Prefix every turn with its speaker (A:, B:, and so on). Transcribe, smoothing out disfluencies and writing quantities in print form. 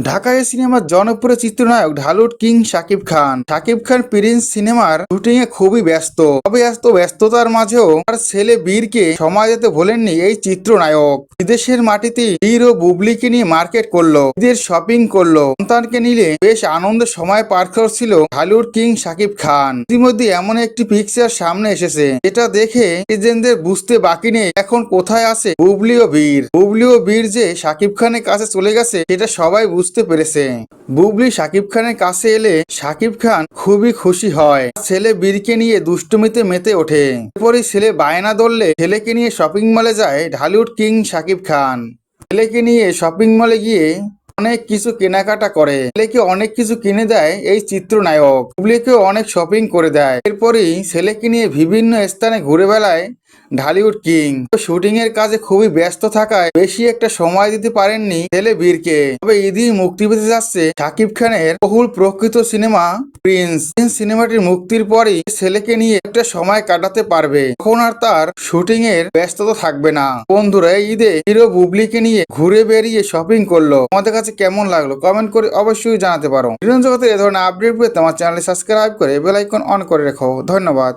A: ঢাকায় সিনেমার জনপ্রিয় চিত্রনায়ক ঢালিউড কিং শাকিব খান। শাকিব খান প্রিন্স সিনেমার শুটিং এ খুবই ব্যস্ত। তবে এত ব্যস্ততার মাঝেও তার ছেলে বীরকে সময় দিতে ভোলেননি এই চিত্রনায়ক। বিদেশের মাটিতে বীর ও বুবলিকে নিয়ে মার্কেট করলো, ঈদের শপিং করলো, সন্তানকে নিলে বেশ আনন্দের সময় পার করছিল ঢালিউড কিং শাকিব খান। ইতিমধ্যে এমন একটি পিকচার সামনে এসেছে যেটা দেখে নেটিজেনদের বুঝতে বাকি নেই এখন কোথায় আছে বুবলি ও বীর। বুবলি ও বীর যে শাকিব খানের কাছে চলে গেছে সেটা সবাই বুঝতে পেরেছে। বুবলি শাকিব খানের কাছে এলে শাকিব খান খুবই খুশি হয়, ছেলে বীরকে নিয়ে দুষ্টুমিতে মেতে ওঠে। এরপরই ছেলে বায়না ধরলে ছেলেকে নিয়ে শপিং মলে যায় ঢালিউড কিং শাকিব খান। ছেলেকে নিয়ে শপিং মলে গিয়ে অনেক কিছু কেনাকাটা করে, ছেলেকে অনেক কিছু কিনে দেয় এই চিত্রনায়ক। বুবলিকেও অনেক শপিং করে দেয়। এরপরই ছেলেকে নিয়ে বিভিন্ন স্থানে ঘুরে বেড়ায় ঢালিউড কিং। শুটিং এর কাজে খুবই ব্যস্ত থাকায় বেশি একটা সময় দিতে পারেননি ছেলে বীরকে। তবে ঈদই মুক্তি পেতে যাচ্ছে শাকিব খানের বহুল প্রকৃত সিনেমা প্রিন্স। সিনেমাটির মুক্তির পরই ছেলেকে নিয়ে একটা সময় কাটাতে পারবে, তখন আর তার শুটিং এর ব্যস্ততা থাকবে না। বন্ধুরা, এই ঈদে হিরো বুবলিকে নিয়ে ঘুরে বেরিয়ে শপিং করলো। আমাদের কাছে কেমন লাগলো কমেন্ট করে অবশ্যই জানাতে পারো। বিনোদন জগতের এ ধরনের আপডেট পেতে আমার চ্যানেল সাবস্ক্রাইব করে বেল আইকন অন করে রাখো। ধন্যবাদ।